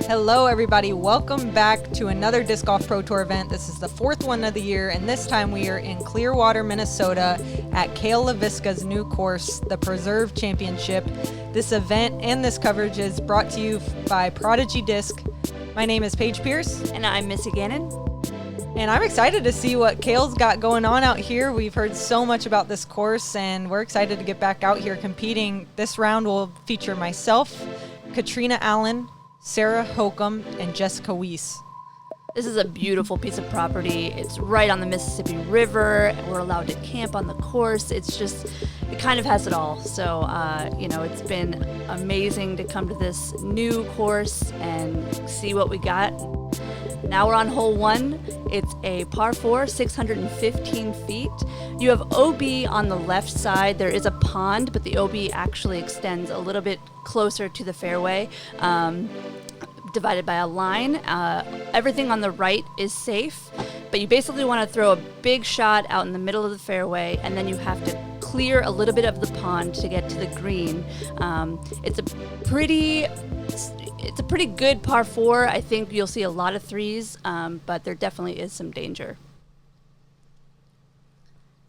Hello everybody, welcome back to another Disc Golf Pro Tour event. This is the fourth one of the year, and this time we are in Clearwater, Minnesota at Cale LaVisca's new course, the Preserve Championship. This event and this coverage is brought to you by Prodigy Disc. My name is Paige Pierce. And I'm Missy Gannon. And I'm excited to see what Cale's got going on out here. We've heard so much about this course, and we're excited to get back out here competing. This round will feature myself, Catrina Allen, Sarah Hokom, and Jessica Weese. This is a beautiful piece of property. It's right on the Mississippi River. We're allowed to camp on the course. It's just, it kind of has it all. So, it's been amazing to come to this new course and see what we got. Now we're on hole 1. It's a par 4, 615 feet. You have OB on the left side. There is a pond, but the OB actually extends a little bit closer to the fairway, divided by a line. Everything on the right is safe, but you basically want to throw a big shot out in the middle of the fairway, and then you have to clear a little bit of the pond to get to the green. It's a pretty good par 4. I think you'll see a lot of threes, but there definitely is some danger.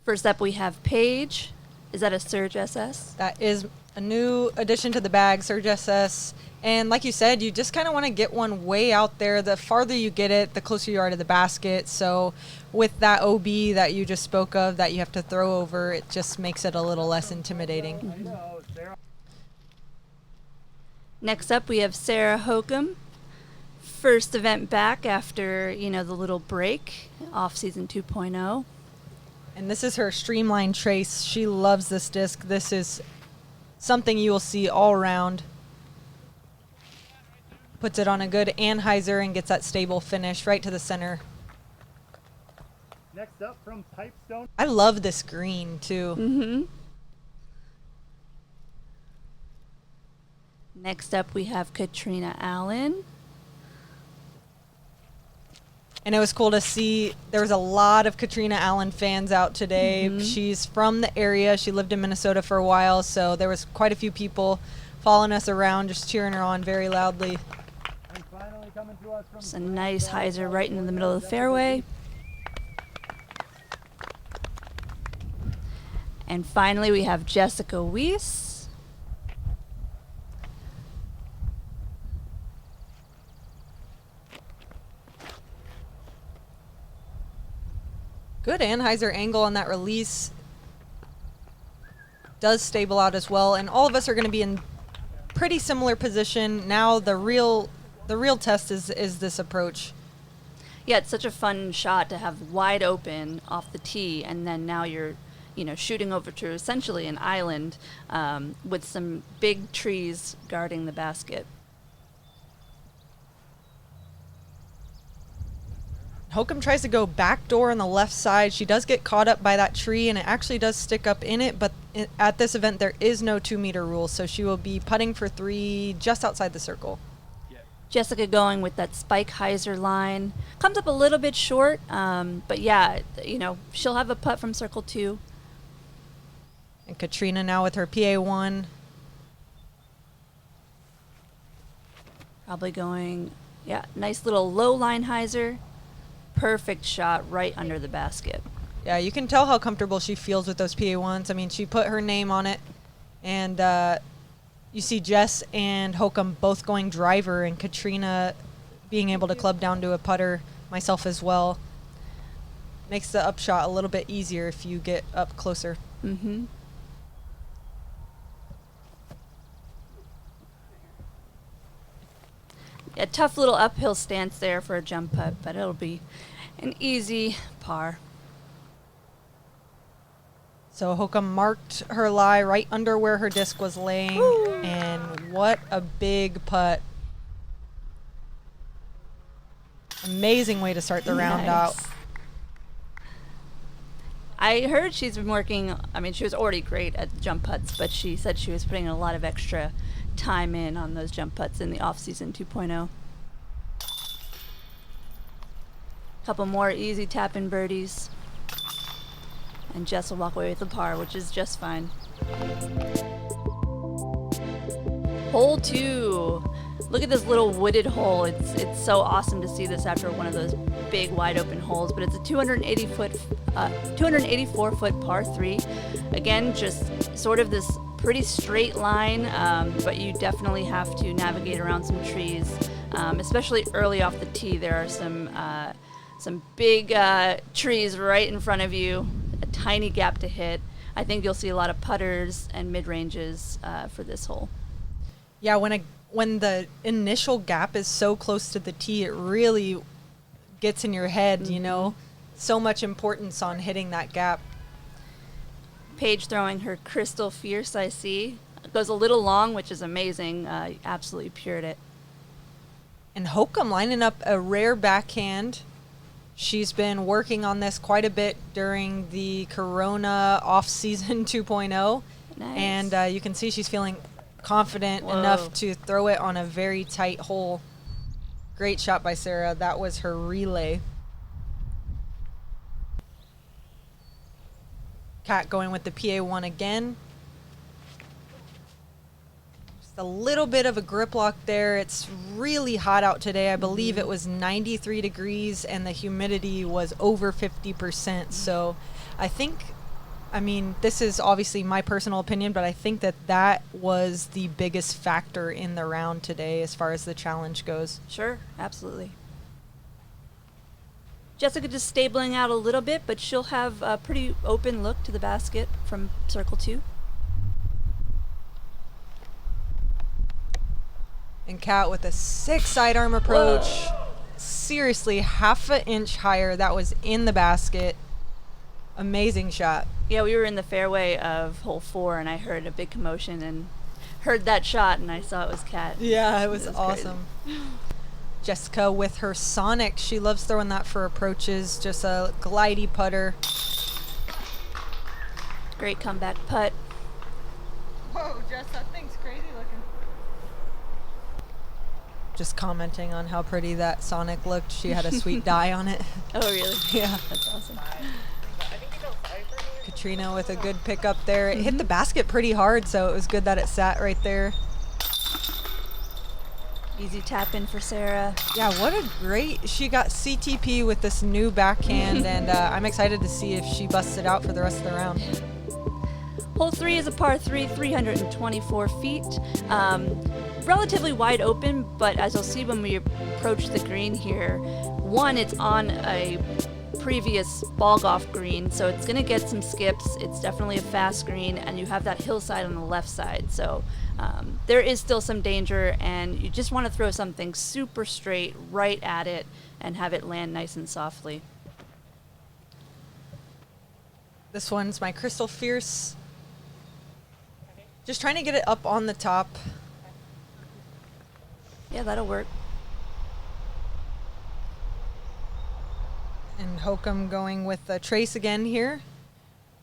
First up, we have Paige. Is that a Surge SS? That is a new addition to the bag, Surge SS. And like you said, you just kind of want to get one way out there. The farther you get it, the closer you are to the basket. So with that OB that you just spoke of that you have to throw over, it just makes it a little less intimidating. Mm-hmm. Next up, we have Sarah Hokom. First event back after, the little break, off-season 2.0. And this is her Streamline Trace. She loves this disc. This is something you will see all around. Puts it on a good anhyzer and gets that stable finish right to the center. Next up from Pipestone. I love this green too. Mm-hmm. Next up, we have Catrina Allen. And it was cool to see there was a lot of Catrina Allen fans out today. Mm-hmm. She's from the area. She lived in Minnesota for a while, so there was quite a few people following us around, just cheering her on very loudly. And finally coming to us from Just a nice hyzer right in the middle of the fairway. And finally, we have Jessica Weese. Good anhyzer angle on that release. Does stable out as well, and all of us are going to be in pretty similar position. Now the real test is this approach. Yeah, it's such a fun shot to have wide open off the tee, and then now you're, shooting over to essentially an island with some big trees guarding the basket. Hokom tries to go backdoor on the left side. She does get caught up by that tree, and it actually does stick up in it, but at this event there is no 2-meter rule, so she will be putting for 3 just outside the circle. Jessica going with that spike hyzer line. Comes up a little bit short, but yeah, she'll have a putt from circle 2. And Catrina now with her PA1. Probably going, nice little low line hyzer. Perfect shot right under the basket. Yeah, you can tell how comfortable she feels with those PA1s. I mean, she put her name on it, and you see Jess and Hokom both going driver, and Catrina being able to club down to a putter, myself as well. Makes the upshot a little bit easier if you get up closer. Mm-hmm. A tough little uphill stance there for a jump putt, but it'll be an easy par. So Hokom marked her lie right under where her disc was laying. Woo! And what a big putt. Amazing way to start the round out. I heard she's been working, she was already great at jump putts, but she said she was putting a lot of extra time in on those jump putts in the off-season 2.0. Couple more easy tap-in birdies. And Jess will walk away with a par, which is just fine. Hole 2. Look at this little wooded hole. It's so awesome to see this after one of those big wide open holes. But it's a 284 foot par 3. Again, just sort of this pretty straight line, but you definitely have to navigate around some trees, especially early off the tee. There are some big trees right in front of you, a tiny gap to hit. I think you'll see a lot of putters and mid-ranges for this hole. Yeah, when the initial gap is so close to the tee, it really gets in your head, you know. So much importance on hitting that gap. Paige throwing her Crystal Fierce, I see. It goes a little long, which is amazing. Absolutely pured it. And Hokom lining up a rare backhand. She's been working on this quite a bit during the Corona off-season 2.0. Nice. And you can see she's feeling confident enough to throw it on a very tight hole. Great shot by Sarah. That was her relay. Kat going with the PA1 again. Just a little bit of a grip lock there. It's really hot out today. I believe it was 93 degrees and the humidity was over 50%. So I think, I mean, this is obviously my personal opinion, but I think that was the biggest factor in the round today as far as the challenge goes. Sure, absolutely. Jessica just stabling out a little bit, but she'll have a pretty open look to the basket from circle 2. And Kat with a 6 sidearm approach. Whoa. Seriously, half an inch higher. That was in the basket. Amazing shot. Yeah, we were in the fairway of hole 4, and I heard a big commotion and heard that shot, and I saw it was Kat. Yeah, it was awesome. Crazy. Jessica with her Sonic. She loves throwing that for approaches. Just a glidey putter. Great comeback putt. Whoa, Jess, that thing's crazy looking. Just commenting on how pretty that Sonic looked. She had a sweet dye on it. Oh, really? Yeah. That's awesome. Catrina with a good pick up there. It hit the basket pretty hard, so it was good that it sat right there. Easy tap in for Sarah. Yeah, what a great, she got CTP with this new backhand, and I'm excited to see if she busts it out for the rest of the round. Hole 3 is a par 3, 324 feet. Relatively wide open, but as you'll see when we approach the green here, one, it's on a previous ball golf green, so it's going to get some skips. It's definitely a fast green, and you have that hillside on the left side, so there is still some danger, and you just want to throw something super straight right at it and have it land nice and softly. This one's my Crystal Fierce. Just trying to get it up on the top. Yeah, that'll work. And Hokom going with Trace again here.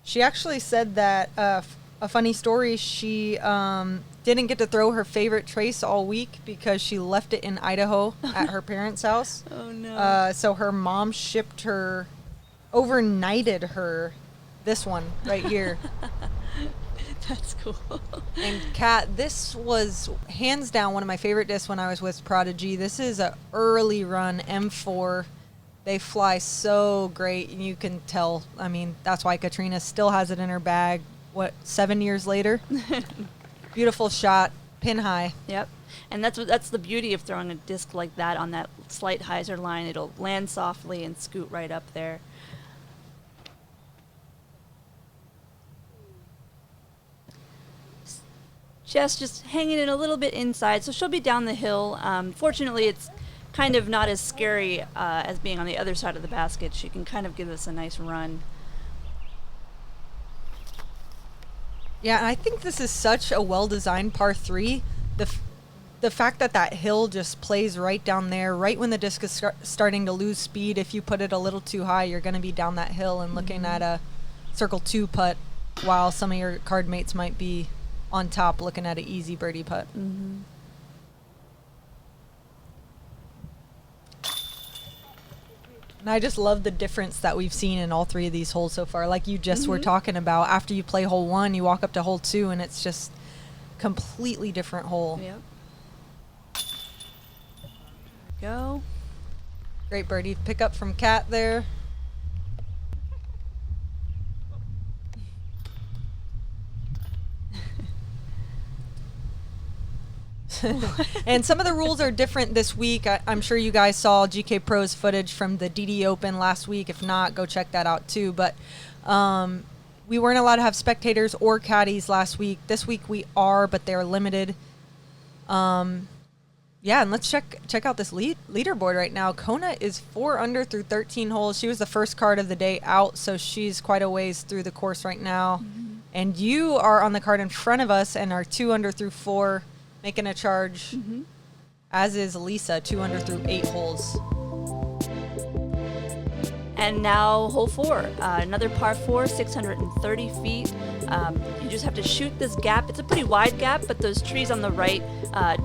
She actually said that a funny story. She didn't get to throw her favorite Trace all week because she left it in Idaho at her parents' house. Oh no! So her mom shipped her, overnighted her, this one right here. That's cool. And Kat, this was hands down one of my favorite discs when I was with Prodigy. This is a early run M4. They fly so great, and you can tell. I mean, that's why Catrina still has it in her bag. What, 7 years later? Beautiful shot, pin high. Yep, and that's the beauty of throwing a disc like that on that slight hyzer line. It'll land softly and scoot right up there. Jess just hanging it a little bit inside, so she'll be down the hill. Fortunately, it's kind of not as scary as being on the other side of the basket. She can kind of give us a nice run. Yeah, and I think this is such a well-designed par 3. The fact that that hill just plays right down there, right when the disc is starting to lose speed. If you put it a little too high, you're going to be down that hill and looking at a circle 2 putt, while some of your card mates might be on top looking at an easy birdie putt. Mm-hmm. And I just love the difference that we've seen in all 3 of these holes so far. Like you just were talking about, after you play hole 1, you walk up to hole 2, and it's just completely different hole. Yep. go. Great birdie pick up from Kat there. And some of the rules are different this week. I'm sure you guys saw GK Pro's footage from the DD Open last week. If not, go check that out too. But we weren't allowed to have spectators or caddies last week. This week we are, but they're limited. Yeah, and let's check out this leaderboard right now. Kona is 4 under through 13 holes. She was the first card of the day out, so she's quite a ways through the course right now. Mm-hmm. And you are on the card in front of us and are 2 under through 4, making a charge, mm-hmm. as is Lisa, 2 under through 8 holes. And now hole 4, another par 4, 630 feet. You just have to shoot this gap. It's a pretty wide gap, but those trees on the right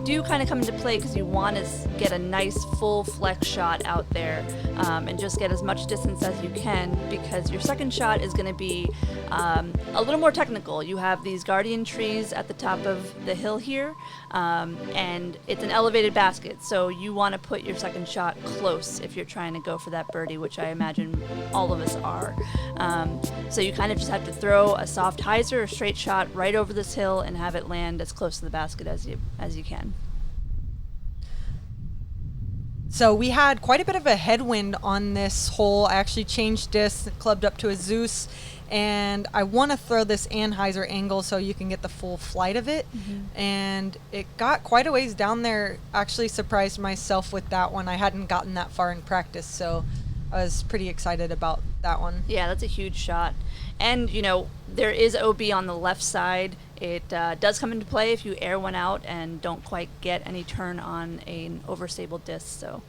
do kind of come into play because you want to get a nice full flex shot out there and just get as much distance as you can, because your second shot is going to be a little more technical. You have these guardian trees at the top of the hill here, and it's an elevated basket, so you want to put your second shot close if you're trying to go for that birdie, which I imagine all of us are. So you kind of just have to throw a soft hyzer or straight shot right over this hill and have it land as close to the basket as you can. So we had quite a bit of a headwind on this hole. I actually changed disc, clubbed up to a Zeus, and I want to throw this anhyzer angle so you can get the full flight of it. Mm-hmm. And it got quite a ways down there. Actually surprised myself with that one. I hadn't gotten that far in practice, so I was pretty excited about that one. Yeah, that's a huge shot. And, you know, there is OB on the left side. It does come into play if you air one out and don't quite get any turn on an overstable disc. So,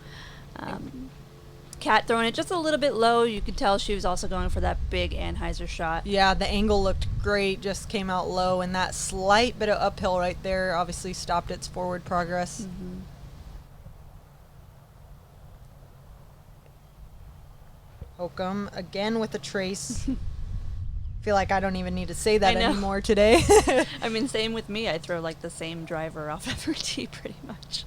Kat throwing it just a little bit low. You could tell she was also going for that big anhyzer shot. Yeah, the angle looked great, just came out low, and that slight bit of uphill right there obviously stopped its forward progress. Mm-hmm. Hokom again with a trace. Feel like I don't even need to say that anymore today. I mean, same with me. I throw like the same driver off every tee pretty much.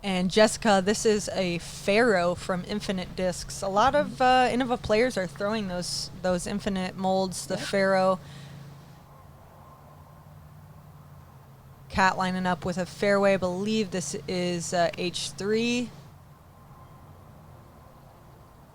And Jessica, this is a Pharaoh from Infinite Discs. A lot of Innova players are throwing those Infinite molds, the Pharaoh. Cat lining up with a fairway. I believe this is H3.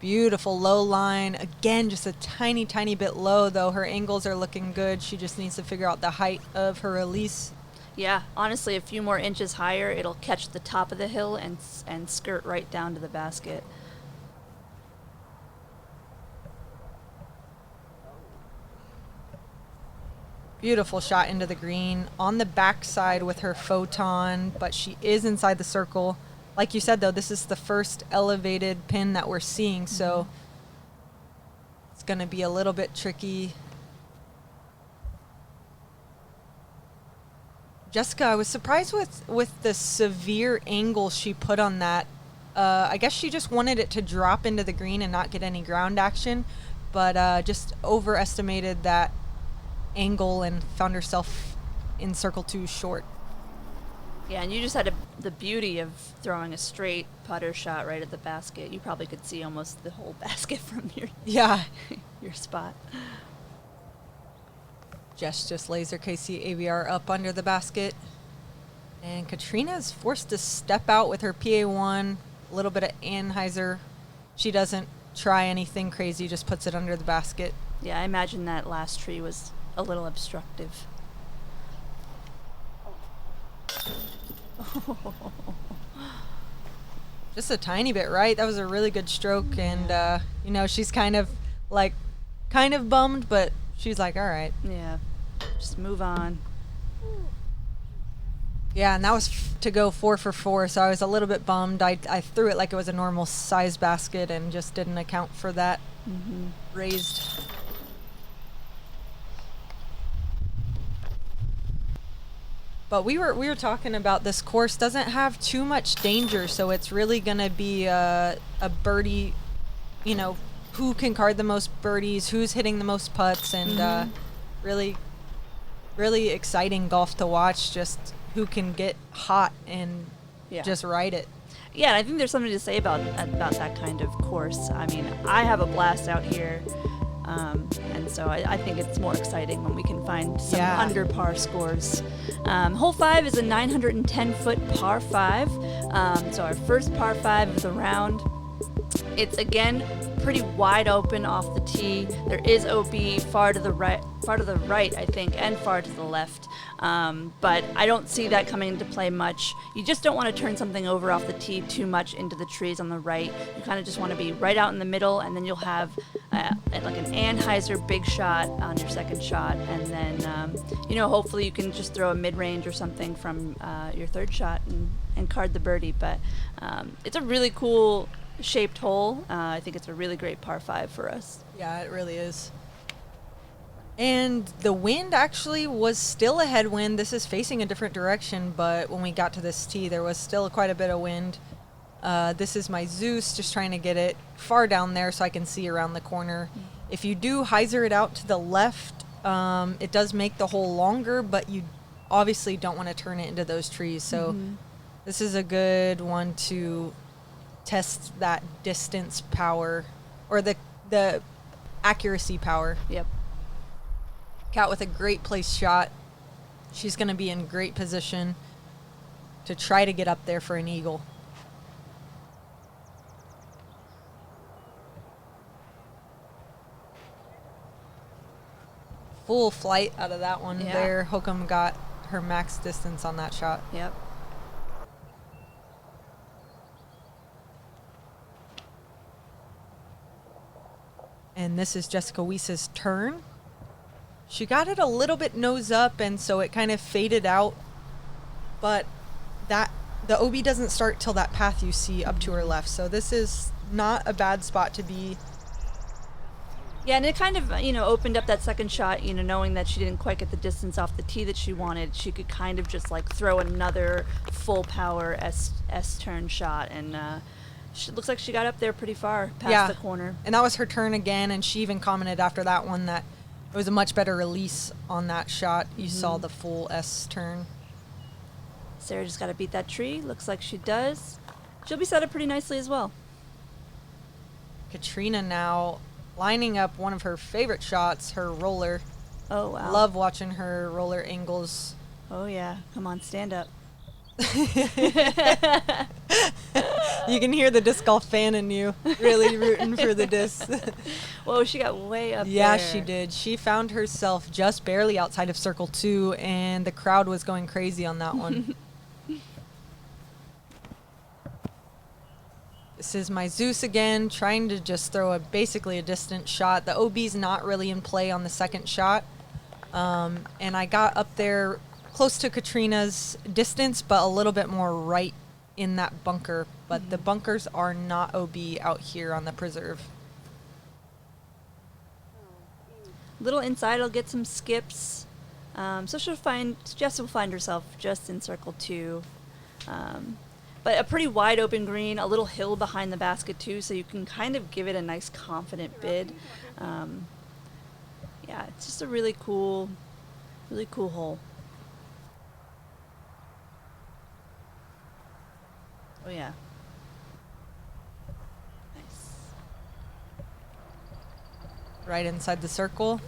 Beautiful low line. Again, just a tiny, tiny bit low, though. Her angles are looking good. She just needs to figure out the height of her release. Yeah, honestly, a few more inches higher, it'll catch the top of the hill and skirt right down to the basket. Beautiful shot into the green. On the backside with her photon, but she is inside the circle. Like you said, though, this is the first elevated pin that we're seeing, so it's going to be a little bit tricky. Jessica, I was surprised with the severe angle she put on that. I guess she just wanted it to drop into the green and not get any ground action, but just overestimated that angle and found herself in circle 2 short. Yeah, and you just had the beauty of throwing a straight putter shot right at the basket. You probably could see almost the whole basket from your spot. Jess just laser KC AVR up under the basket. And Catrina is forced to step out with her PA1, a little bit of anhyzer. She doesn't try anything crazy, just puts it under the basket. Yeah, I imagine that last tree was a little obstructive. Just a tiny bit right. That was a really good stroke, and she's kind of bummed, but she's like, all right. Yeah, just move on. Yeah, and that was to go 4 for 4, so I was a little bit bummed. I threw it like it was a normal size basket and just didn't account for that raised. But we were talking about this course doesn't have too much danger, so it's really going to be a birdie, who can card the most birdies, who's hitting the most putts, and really, really exciting golf to watch, just who can get hot and, just ride it. Yeah, and I think there's something to say about that kind of course. I mean, I have a blast out here, and so I think it's more exciting when we can find some under par scores. Hole 5 is a 910-foot par 5, so our first par 5 of the round. It's again pretty wide open off the tee. There is OB far to the right, I think, and far to the left. But I don't see that coming into play much. You just don't want to turn something over off the tee too much into the trees on the right. You kind of just want to be right out in the middle, and then you'll have like an Anheuser big shot on your second shot, and then hopefully you can just throw a mid-range or something from your third shot and card the birdie. But it's a really cool shaped hole. I think it's a really great par 5 for us. Yeah, it really is. And the wind actually was still a headwind. This is facing a different direction, but when we got to this tee, there was still quite a bit of wind. This is my Zeus, just trying to get it far down there so I can see around the corner. If you do hyzer it out to the left, it does make the hole longer, but you obviously don't want to turn it into those trees. So this is a good one to test that distance power, or the accuracy power. Yep. Cat with a great place shot. She's going to be in great position to try to get up there for an eagle. Full flight out of that one there. Hokom got her max distance on that shot. Yep. And this is Jessica Weese's turn. She got it a little bit nose up, and so it kind of faded out. But the OB doesn't start till that path you see up to her left. So this is not a bad spot to be. Yeah, and it kind of, opened up that second shot, knowing that she didn't quite get the distance off the tee that she wanted. She could kind of just like throw another full power S turn shot, and it looks like she got up there pretty far past the corner. And that was her turn again, and she even commented after that one that it was a much better release on that shot. You saw the full S turn. Sarah just got to beat that tree. Looks like she does. She'll be set up pretty nicely as well. Catrina now lining up one of her favorite shots, her roller. Oh, wow. Love watching her roller angles. Oh, yeah. Come on, stand up. You can hear the disc golf fan in you, really rooting for the disc. Whoa, she got way up there. Yeah, she did. She found herself just barely outside of circle 2, and the crowd was going crazy on that one. This is my Zeus again, trying to just throw basically a distant shot. The OB's not really in play on the second shot. And I got up there close to Catrina's distance, but a little bit more right in that bunker. But the bunkers are not OB out here on the preserve. Little inside, I'll get some skips. So Jess will find herself just in circle 2. But a pretty wide open green, a little hill behind the basket too, so you can kind of give it a nice confident bid. Yeah, it's just a really cool hole. Oh yeah. Nice. Right inside the circle.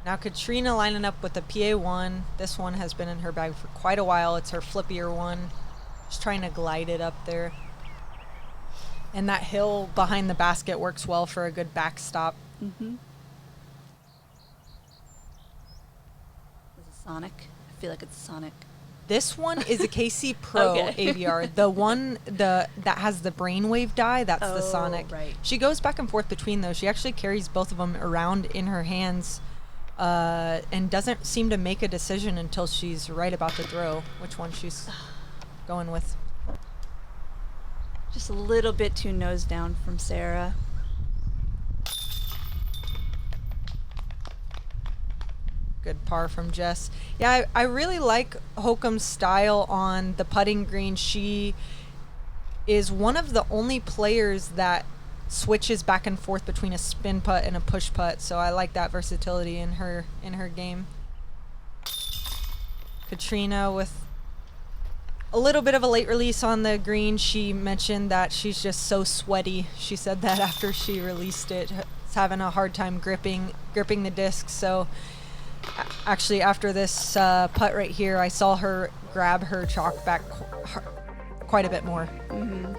Now Catrina lining up with the PA1. This one has been in her bag for quite a while. It's her flippier one. Just trying to glide it up there. And that hill behind the basket works well for a good backstop. Mm-hmm. Is it Sonic? I feel like it's Sonic. This one is a KC Pro AVR. The one that has the brainwave die, that's the Sonic. Right. She goes back and forth between those. She actually carries both of them around in her hands. And doesn't seem to make a decision until she's right about to throw which one she's going with. Just a little bit too nose down from Sarah. Good par from Jess. Yeah, I really like Hokom's style on the putting green. She is one of the only players that switches back and forth between a spin putt and a push putt, so I like that versatility in her game. Catrina with a little bit of a late release on the green. She mentioned that she's just so sweaty. She said that after she released it, it's having a hard time gripping the disc. So actually after this putt right here, I saw her grab her chalk back quite a bit more. Mm-hmm.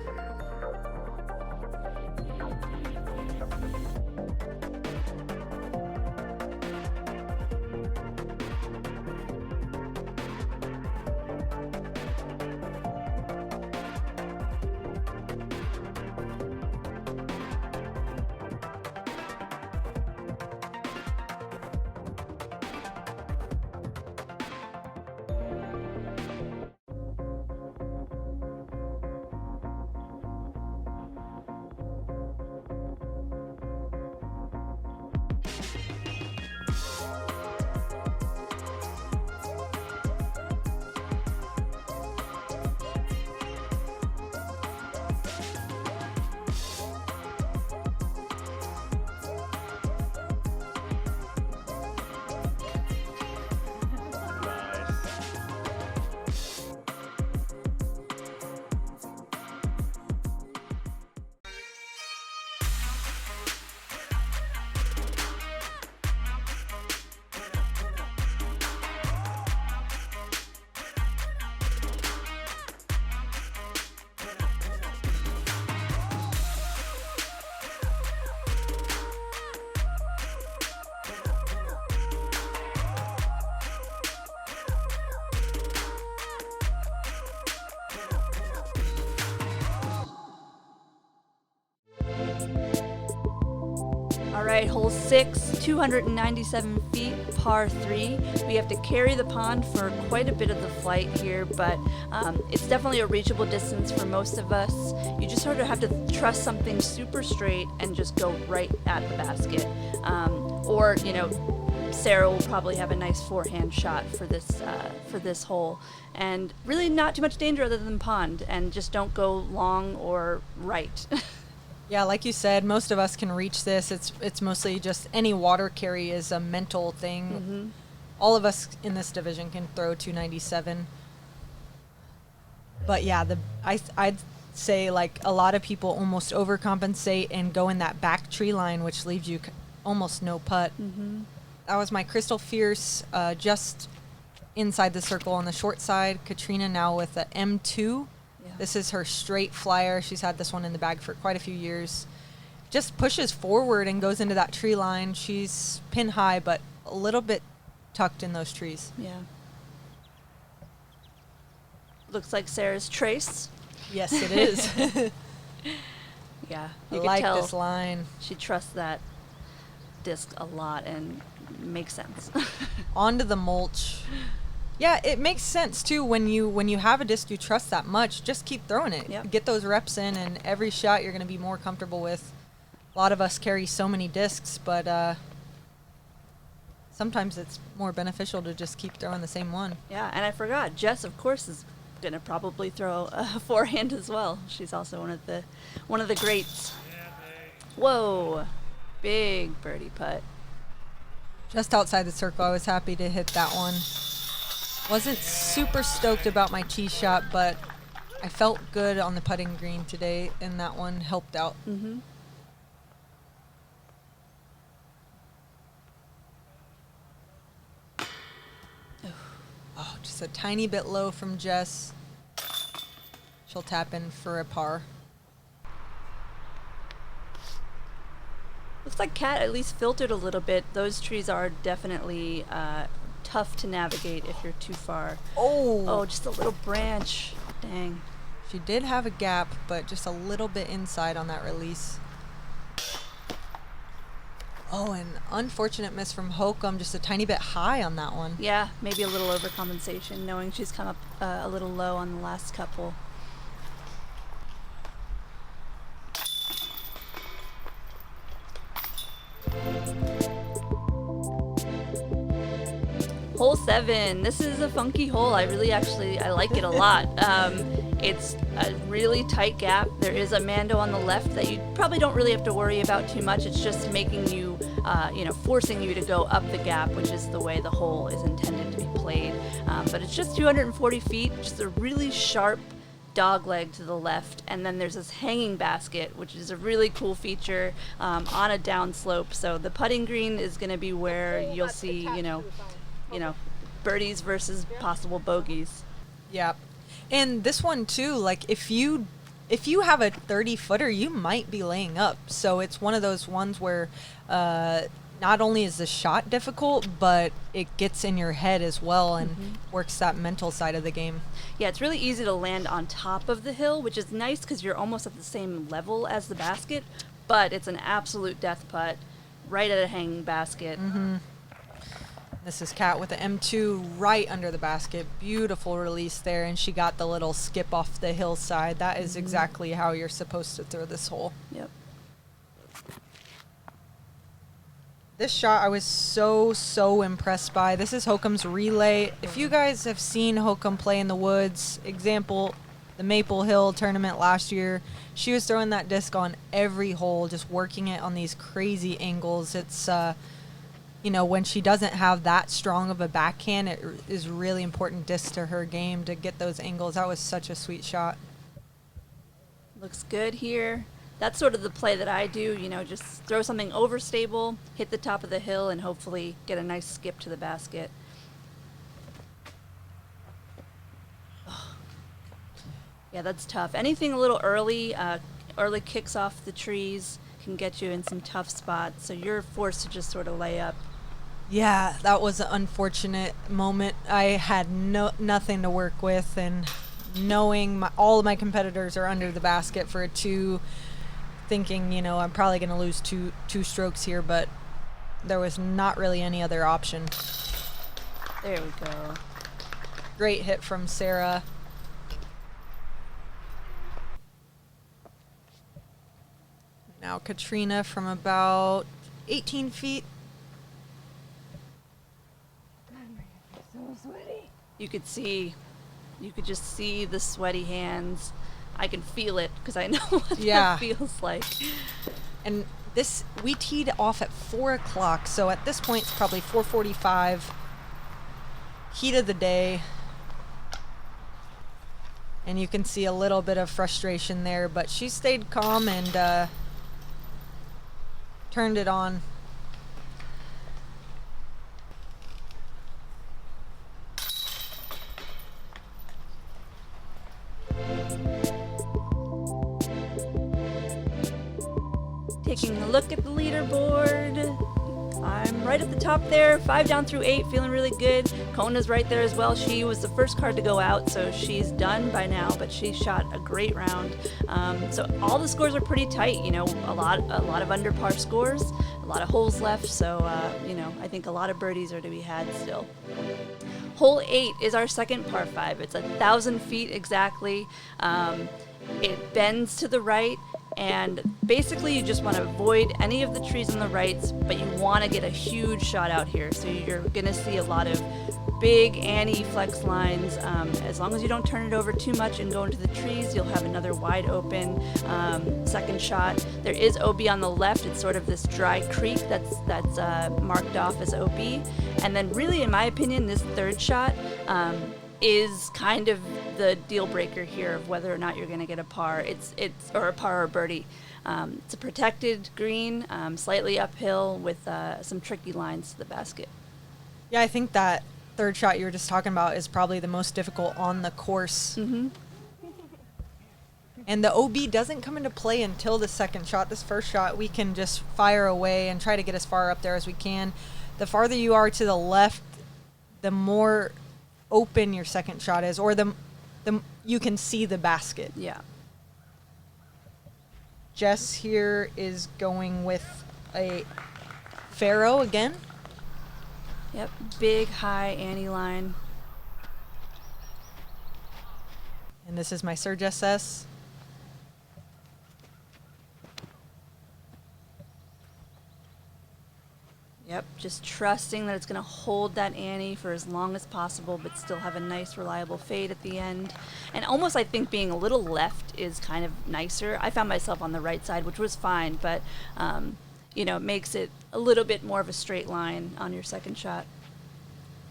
All right, hole 6, 297 feet, par 3. We have to carry the pond for quite a bit of the flight here, but it's definitely a reachable distance for most of us. You just sort of have to trust something super straight and just go right at the basket. Or, you know, Sarah will probably have a nice forehand shot for this hole. And really not too much danger other than pond, and just don't go long or right. Yeah, like you said, most of us can reach this. It's mostly just any water carry is a mental thing. Mm-hmm. All of us in this division can throw 297. But yeah, I'd say like a lot of people almost overcompensate and go in that back tree line, which leaves you almost no putt. Mm-hmm. That was my Crystal Fierce just inside the circle on the short side. Catrina now with the M2. This is her straight flyer. She's had this one in the bag for quite a few years. Just pushes forward and goes into that tree line. She's pin high, but a little bit tucked in those trees. Yeah. Looks like Sarah's trace. Yes, it is. Yeah, I you can like tell this line. she trusts that disc a lot, and makes sense. Onto the mulch. Yeah, it makes sense too when you have a disc you trust that much. Just keep throwing it. Yep. Get those reps in, and every shot you're going to be more comfortable with. A lot of us carry so many discs, but sometimes it's more beneficial to just keep throwing the same one. Yeah, and I forgot, Jess, of course, is gonna probably throw a forehand as well. She's also one of the greats. Whoa, big birdie putt. Just outside the circle, I was happy to hit that one. Wasn't super stoked about my tee shot, but I felt good on the putting green today, and that one helped out. Mm-hmm. Oh, just a tiny bit low from Jess. She'll tap in for a par. Looks like Kat at least filtered a little bit. Those trees are definitely tough to navigate if you're too far. Oh, just a little branch. Dang. She did have a gap, but just a little bit inside on that release. Oh, an unfortunate miss from Hokom, just a tiny bit high on that one. Yeah, maybe a little overcompensation, knowing she's come up a little low on the last couple. Hole 7. This is a funky hole. I like it a lot. It's a really tight gap. There is a Mando on the left that you probably don't really have to worry about too much. It's just making you forcing you to go up the gap, which is the way the hole is intended to be played. But it's just 240 feet, just a really sharp dog leg to the left, and then there's this hanging basket, which is a really cool feature on a downslope. So the putting green is going to be where you'll see, birdies versus possible bogeys. Yeah. And this one too, like if you have a 30-footer, you might be laying up. So it's one of those ones where not only is the shot difficult, but it gets in your head as well and works that mental side of the game. Yeah, it's really easy to land on top of the hill, which is nice because you're almost at the same level as the basket, but it's an absolute death putt right at a hanging basket. This is Kat with the M2 right under the basket. Beautiful release there, and she got the little skip off the hillside. That is exactly how you're supposed to throw this hole. Yep. This shot I was so impressed by. This is Hokom's relay. If you guys have seen Hokom play in the woods, example, the Maple Hill tournament last year, she was throwing that disc on every hole, just working it on these crazy angles. It's, when she doesn't have that strong of a backhand, it is really important disc to her game to get those angles. That was such a sweet shot. Looks good here. That's sort of the play that I do, just throw something overstable, hit the top of the hill, and hopefully get a nice skip to the basket. Oh. Yeah, that's tough. Anything a little early kicks off the trees can get you in some tough spots, so you're forced to just sort of lay up. Yeah, that was an unfortunate moment. I had nothing to work with, and knowing all of my competitors are under the basket for a 2, thinking, I'm probably going to lose two strokes here, but there was not really any other option. There we go. Great hit from Sarah. Now Catrina from about 18 feet. So sweaty. You could just see the sweaty hands. I can feel it because I know what that feels like. And we teed off at 4 o'clock, so at this point it's probably 4:45. Heat of the day. And you can see a little bit of frustration there, but she stayed calm and turned it on. Taking a look at the leaderboard, I'm right at the top there, 5 down through 8, feeling really good. Kona's right there as well. She was the first card to go out, so she's done by now, but she shot a great round. So all the scores are pretty tight, a lot of under par scores, a lot of holes left, so I think a lot of birdies are to be had still. Hole 8 is our second par 5. It's 1,000 feet exactly. It bends to the right, and basically you just want to avoid any of the trees on the right, but you want to get a huge shot out here. So you're going to see a lot of big anti-flex lines. As long as you don't turn it over too much and go into the trees, you'll have another wide open second shot. There is OB on the left. It's sort of this dry creek that's marked off as OB. And then really, in my opinion, this third shot is kind of the deal breaker here of whether or not you're going to get a par. Or a par or a birdie. It's a protected green, slightly uphill with some tricky lines to the basket. Yeah, I think that third shot you were just talking about is probably the most difficult on the course. Mm-hmm. And the OB doesn't come into play until the second shot. This first shot, we can just fire away and try to get as far up there as we can. The farther you are to the left, the more open your second shot is, or the you can see the basket. Yeah. Jess here is going with a Faro again. Yep, big high ante line. And this is my Surge SS. Yep, just trusting that it's going to hold that ante for as long as possible, but still have a nice, reliable fade at the end. And almost, I think, being a little left is kind of nicer. I found myself on the right side, which was fine, but, it makes it a little bit more of a straight line on your second shot.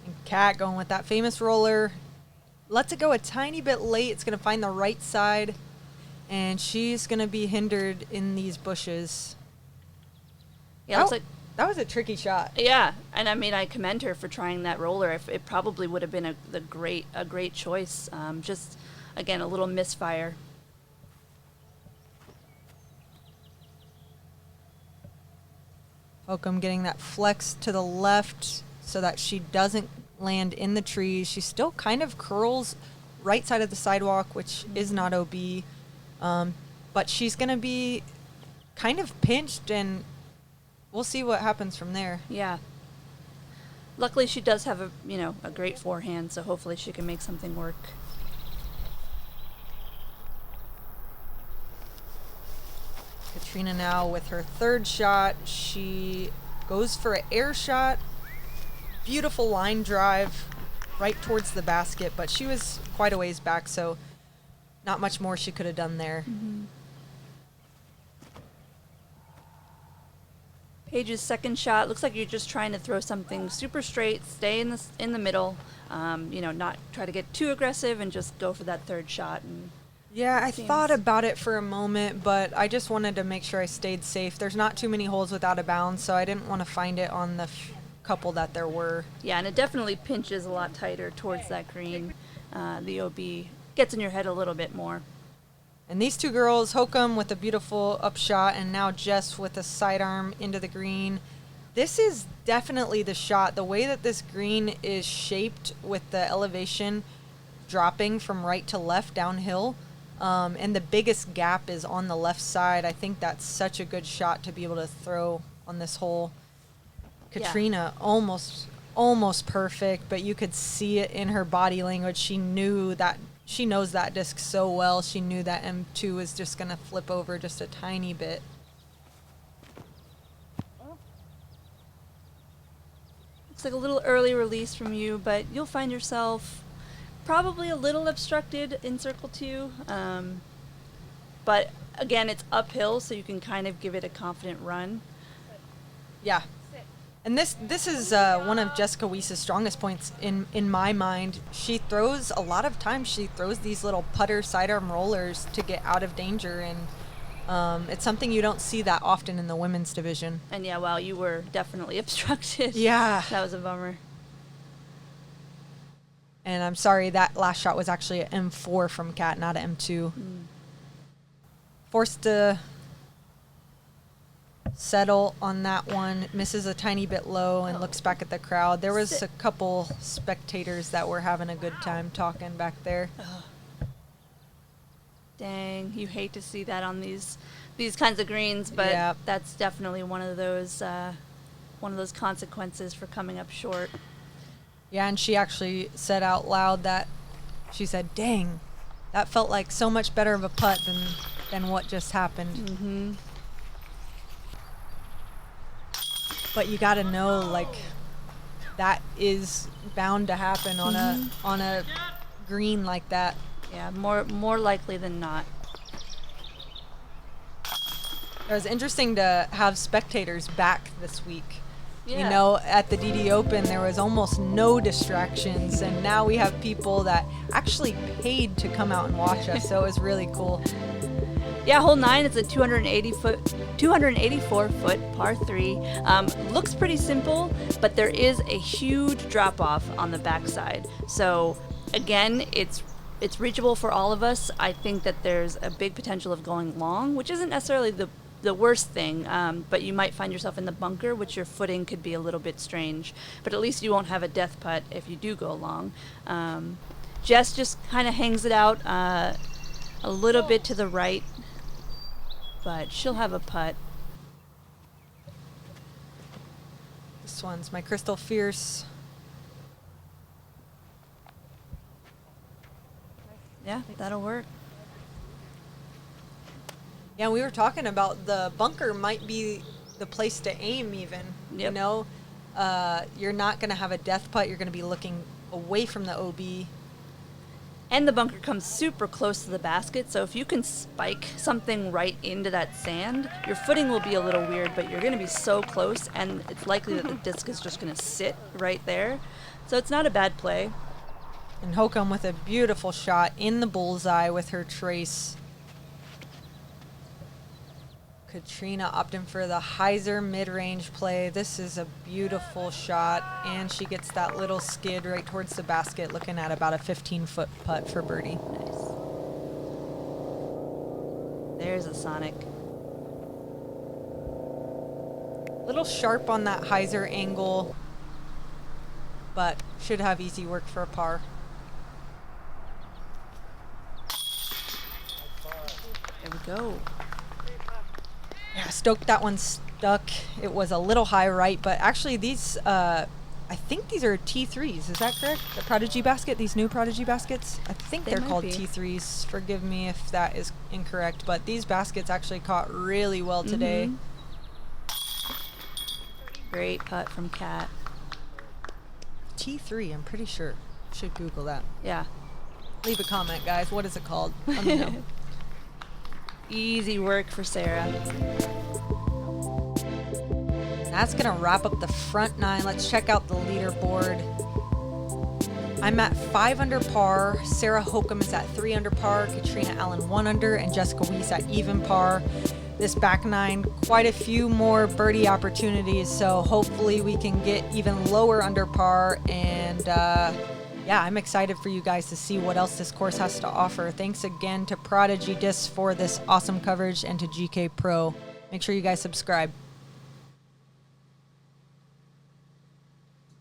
And Kat going with that famous roller. Lets it go a tiny bit late. It's going to find the right side. And she's going to be hindered in these bushes. Yeah, looks like that was a tricky shot. Yeah, and I mean, I commend her for trying that roller. It probably would have been a great choice. Just again, a little misfire. Hokom getting that flex to the left so that she doesn't land in the trees. She still kind of curls right side of the sidewalk, which is not OB. But she's going to be kind of pinched, and we'll see what happens from there. Yeah. Luckily, she does have a great forehand, so hopefully she can make something work. Catrina now with her third shot. She goes for an air shot. Beautiful line drive right towards the basket, but she was quite a ways back, so not much more she could have done there. Mm-hmm. Paige's second shot looks like you're just trying to throw something super straight, stay in the middle, not try to get too aggressive and just go for that third shot. And yeah, I thought about it for a moment, but I just wanted to make sure I stayed safe. There's not too many holes without a bounds, so I didn't want to find it on the couple that there were. Yeah, and it definitely pinches a lot tighter towards that green. The OB gets in your head a little bit more. And these two girls, Hokom with a beautiful upshot, and now Jess with a sidearm into the green. This is definitely the shot. The way that this green is shaped with the elevation dropping from right to left downhill, and the biggest gap is on the left side. I think that's such a good shot to be able to throw on this hole. Catrina almost perfect, but you could see it in her body language. She knows that disc so well. She knew that M2 was just going to flip over just a tiny bit. Looks like a little early release from you, but you'll find yourself probably a little obstructed in circle 2. But again, it's uphill, so you can kind of give it a confident run. Yeah. And this is one of Jessica Weese's strongest points in my mind. She throws a lot of times. She throws these little putter sidearm rollers to get out of danger, and it's something you don't see that often in the women's division. And yeah, wow, you were definitely obstructed. Yeah, that was a bummer. And I'm sorry, that last shot was actually an M4 from Kat, not an M2. Forced to settle on that one, misses a tiny bit low and looks back at the crowd. There was a couple spectators that were having a good time talking back there. Dang, you hate to see that on these kinds of greens, but that's definitely one of those consequences for coming up short. Yeah, and she actually said out loud that she said, "Dang, that felt like so much better of a putt than what just happened." Mm-hmm. But you got to know, like, that is bound to happen on a green like that. Yeah, more likely than not. It was interesting to have spectators back this week. Yeah. You know, at the DD Open, there was almost no distractions, and now we have people that actually paid to come out and watch us, so it was really cool. Yeah, hole 9 is a 284-foot par 3. Looks pretty simple, but there is a huge drop-off on the backside. So, again, it's reachable for all of us. I think that there's a big potential of going long, which isn't necessarily the worst thing, but you might find yourself in the bunker, which your footing could be a little bit strange. But at least you won't have a death putt if you do go long. Jess just kind of hangs it out a little bit to the right, but she'll have a putt. This one's my Crystal Fierce. Yeah, that'll work. Yeah, we were talking about the bunker might be the place to aim even. Yep. You know, you're not going to have a death putt. You're going to be looking away from the OB. And the bunker comes super close to the basket, so if you can spike something right into that sand, your footing will be a little weird, but you're going to be so close, and it's likely that the disc is just going to sit right there. So it's not a bad play. And Hokom with a beautiful shot in the bullseye with her trace. Catrina opting for the hyzer mid-range play. This is a beautiful shot, and she gets that little skid right towards the basket, looking at about a 15-foot putt for birdie. Nice. There's a Sonic. Little sharp on that hyzer angle, but should have easy work for a par. There we go. Yeah, stoked that one stuck. It was a little high right, but actually these, I think these are T3s. Is that correct? The Prodigy basket, these new Prodigy baskets? I think they're called T3s. Forgive me if that is incorrect, but these baskets actually caught really well today. Great putt from Kat. T3, I'm pretty sure. Should Google that. Yeah. Leave a comment, guys. What is it called? Let me know. Easy work for Sarah. That's going to wrap up the front nine. Let's check out the leaderboard. I'm at 5 under par. Sarah Hokom is at 3 under par. Catrina Allen 1 under, and Jessica Weese at even par. This back nine, quite a few more birdie opportunities, so hopefully we can get even lower under par. And yeah, I'm excited for you guys to see what else this course has to offer. Thanks again to Prodigy Discs for this awesome coverage, and to GK Pro. Make sure you guys subscribe.